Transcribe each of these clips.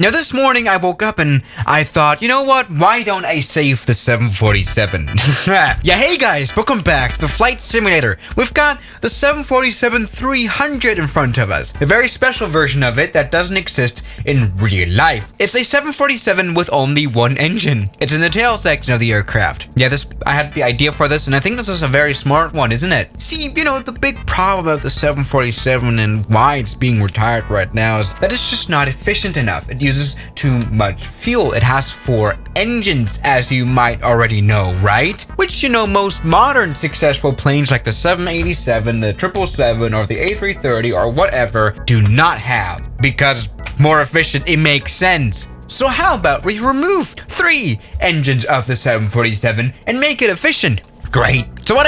Now this morning I woke up and I thought, you know what, why don't I save the 747? Yeah, hey guys, welcome back to the Flight Simulator. We've got the 747-300 in front of us, a very special version of it that doesn't exist in real life. It's a 747 with only one engine. It's in the tail section of the aircraft. Yeah, I had the idea for this and I think this is a very smart one, isn't it? See, you know, the big problem about the 747 and why it's being retired right now is that it's just not efficient enough. It uses too much fuel. It has 4 engines, as you might already know, right? Which, you know, most modern successful planes like the 787, the 777, or the A330 or whatever do not have, because more efficient, it makes sense. So how about we remove 3 engines of the 747 and make it efficient? Great. So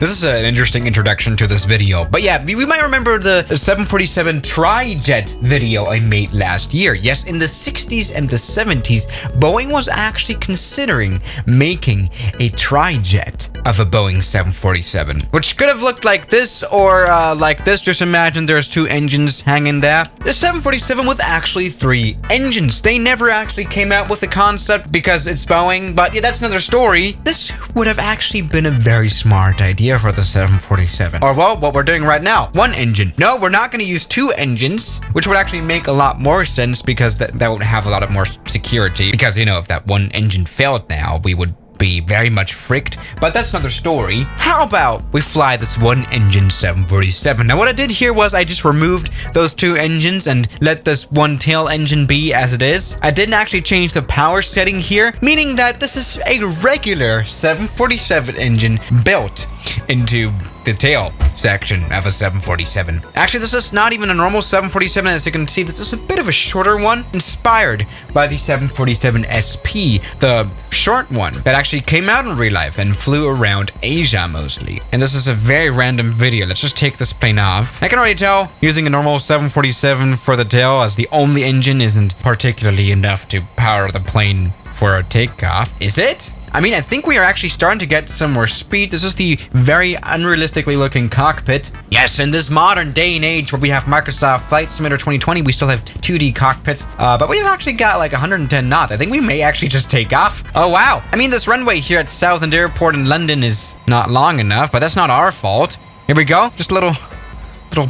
this is an interesting introduction to this video, but yeah, we might remember the 747 tri-jet video I made last year. Yes, in the 60s and the 70s, Boeing was actually considering making a tri-jet of a Boeing 747, which could have looked like this or like this. Just imagine there's 2 engines hanging there. The 747 with actually 3 engines. They never actually came out with the concept because it's Boeing, but yeah, that's another story. This would have actually been a very smart idea for the 747. Or well, what we're doing right now, 1 engine. No, we're not going to use 2 engines, which would actually make a lot more sense because that would have a lot of more security. Because, you know, if that 1 engine failed now, we would be very much fricked, but that's another story. How about we fly this 1 engine 747? Now what I did here was I just removed those 2 engines and let this 1 tail engine be as it is. I didn't actually change the power setting here, meaning that this is a regular 747 engine built into the tail section of a 747. Actually, this is not even a normal 747. As you can see, this is a bit of a shorter one, inspired by the 747 SP, the short one that actually came out in real life and flew around Asia mostly. And this is a very random video. Let's just take this plane off. I can already tell using a normal 747 for the tail as the only engine isn't particularly enough to power the plane for a takeoff, is it? I mean, I think we are actually starting to get some more speed. This is the very unrealistically looking cockpit. Yes, in this modern day and age where we have Microsoft Flight Simulator 2020, we still have 2D cockpits, but we've actually got like 110 knots. I think we may actually just take off. Oh, wow. I mean, this runway here at Southend Airport in London is not long enough, but that's not our fault. Here we go. Just a little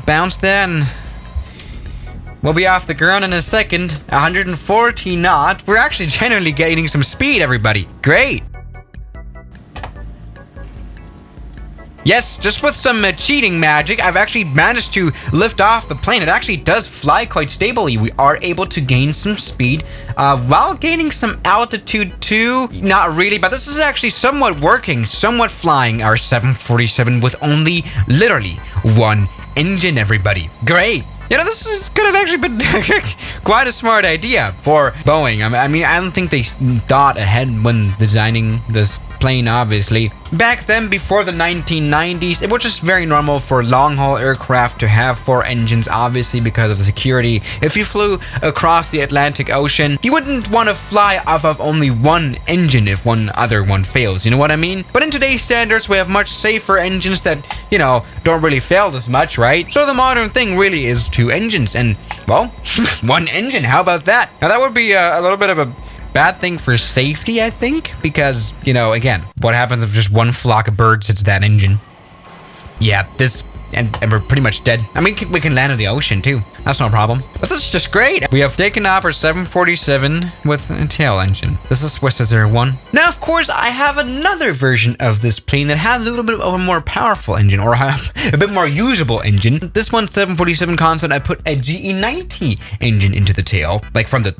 bounce there and we'll be off the ground in a second. 140 knots. We're actually genuinely gaining some speed, everybody. Great. Yes, just with some cheating magic, I've actually managed to lift off the plane. It actually does fly quite stably. We are able to gain some speed while gaining some altitude too. Not really, but this is actually somewhat working, somewhat flying our 747 with only literally 1 engine, everybody. Great. You know, this could have actually been quite a smart idea for Boeing. I mean, I don't think they thought ahead when designing this plane, obviously. Back then, before the 1990s, it was just very normal for long-haul aircraft to have 4 engines, obviously because of the security. If you flew across the Atlantic Ocean, you wouldn't want to fly off of only 1 engine if one other one fails, you know what I mean? But in today's standards, we have much safer engines that, you know, don't really fail as much, right? So the modern thing really is 2 engines and, well, 1 engine, how about that? Now that would be a little bit of a bad thing for safety, I think, because, you know, again, what happens if just 1 flock of birds hits that engine? Yeah, and we're pretty much dead. I mean, we can land in the ocean too. That's no problem. This is just great. We have taken off our 747 with a tail engine. This is Swiss Air 1. Now, of course, I have another version of this plane that has a little bit of a more powerful engine, or a bit more usable engine. This one, 747 concept, I put a GE90 engine into the tail, like from the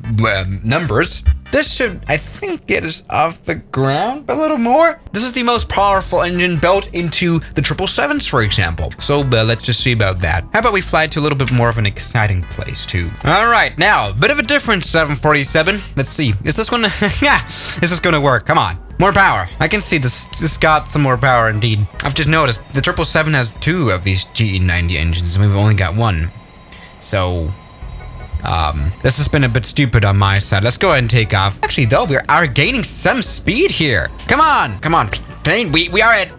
numbers. This should, I think, get us off the ground a little more. This is the most powerful engine built into the 777s, for example. So let's just see about that. How about we fly to a little bit more of an exciting place, too? All right, now, a bit of a different 747. Let's see. Is this one? Yeah, is this going to work? Come on. More power. I can see this got some more power, indeed. I've just noticed the 777 has 2 of these GE90 engines, and we've only got 1. So this has been a bit stupid on my side. Let's go ahead and take off. Actually, though, we are gaining some speed here. Come on. plane, we are at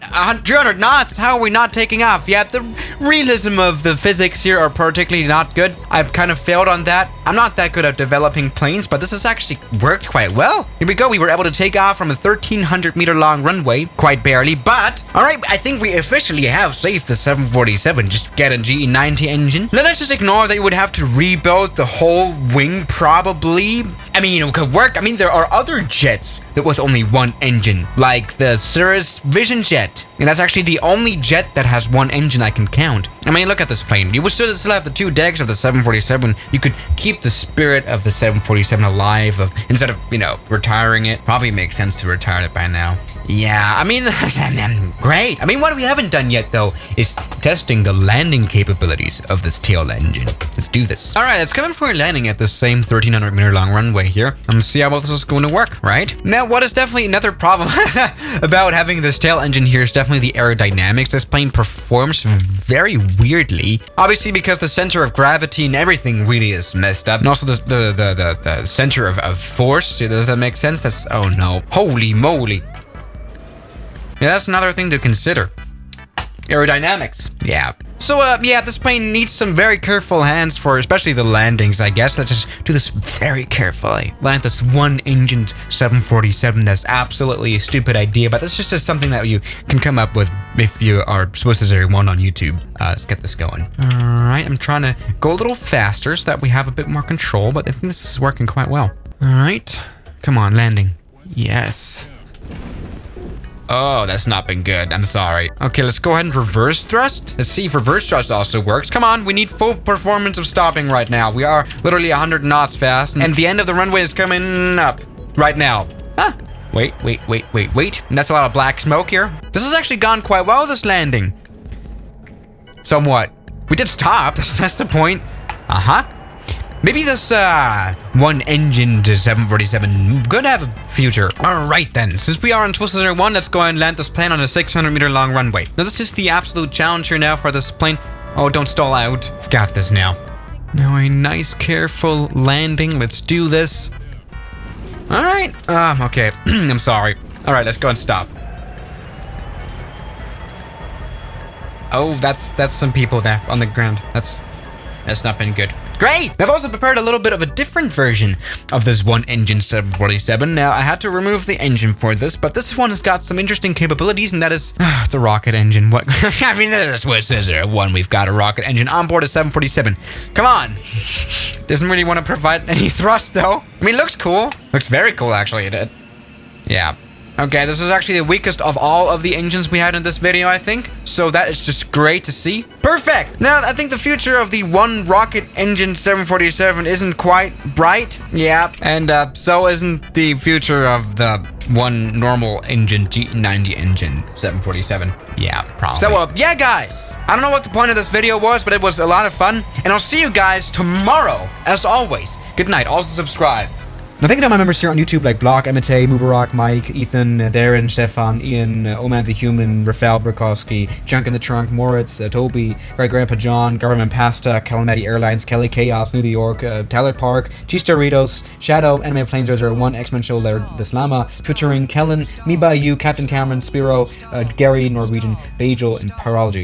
200 knots. How are we not taking off? Yeah, the realism of the physics here are particularly not good. I've kind of failed on that. I'm not that good at developing planes, but this has actually worked quite well. Here we go. We were able to take off from a 1,300 meter long runway, quite barely, but all right, I think we officially have saved the 747. Just get a GE90 engine. Let us just ignore that you would have to rebuild the whole wing, probably. I mean, it could work. I mean, there are other jets that with only one engine, like the Cirrus Vision jet. And that's actually the only jet that has one engine I can count. I mean, look at this plane. You would still have the two decks of the 747. You could keep the spirit of the 747 alive instead of, retiring it. Probably makes sense to retire it by now. Yeah, I mean, great. I mean, what we haven't done yet, though, is testing the landing capabilities of this tail engine. Let's do this. All right, it's coming for a landing at the same 1,300 meter long runway here. And see how well this is going to work, right? Now, what is definitely another problem about having this tail engine here is definitely the aerodynamics. This plane performs very weirdly. Obviously, because the center of gravity and everything really is messed up. And also the center of force. Does that make sense? That's, oh no. Holy moly. Yeah, that's another thing to consider. Aerodynamics. Yeah. So, yeah, this plane needs some very careful hands for especially the landings, I guess. Let's just do this very carefully. Land this one-engined 747. That's absolutely a stupid idea, but that's just something that you can come up with if you are supposed to say one on YouTube. Let's get this going. All right, I'm trying to go a little faster so that we have a bit more control, but I think this is working quite well. All right. Come on, landing. Yes. Oh, that's not been good. I'm sorry. Okay, let's go ahead and reverse thrust. Let's see if reverse thrust also works. Come on, we need full performance of stopping right now. We are literally 100 knots fast, and the end of the runway is coming up right now. Huh. Wait. And that's a lot of black smoke here. This has actually gone quite well, this landing. Somewhat. We did stop. That's the point. Uh-huh. Maybe this one engine to 747 could have a future. All right then, since we are on Twister 1, let's go and land this plane on a 600 meter long runway. Now this is the absolute challenge here now for this plane. Oh, don't stall out. I've got this now. Now a nice careful landing. Let's do this. All right. Okay. I'm sorry. All right, let's go and stop. Oh, that's some people there on the ground. That's not been good. Great! I've also prepared a little bit of a different version of this one-engine 747. Now, I had to remove the engine for this, but this one has got some interesting capabilities, and that is... it's a rocket engine. What? I mean, that's what it says there. One, we've got a rocket engine on board a 747. Come on! Doesn't really want to provide any thrust, though. I mean, it looks cool. Looks very cool, actually, it did. Yeah. Okay, this is actually the weakest of all of the engines we had in this video, I think. So that is just great to see. Perfect! Now, I think the future of the one rocket engine 747 isn't quite bright. Yeah, and so isn't the future of the one normal engine GE90 engine 747. Yeah, probably. So, yeah, guys. I don't know what the point of this video was, but it was a lot of fun. And I'll see you guys tomorrow, as always. Good night. Also, subscribe. Now, thank you to my members here on YouTube like Block, Emite, Mubarak, Mike, Ethan, Darren, Stefan, Ian, Oman the Human, Rafael Brikowski, Junk in the Trunk, Moritz, Toby, Great Grandpa John, Government Pasta, Calamity Airlines, Kelly Chaos, New York, Tyler Park, Cheese Doritos, Shadow, Anime Planes 001, X-Men Show, Laird Deslama, featuring Kellen, Me By You, Captain Cameron, Spiro, Gary, Norwegian, Bajel, and Parology.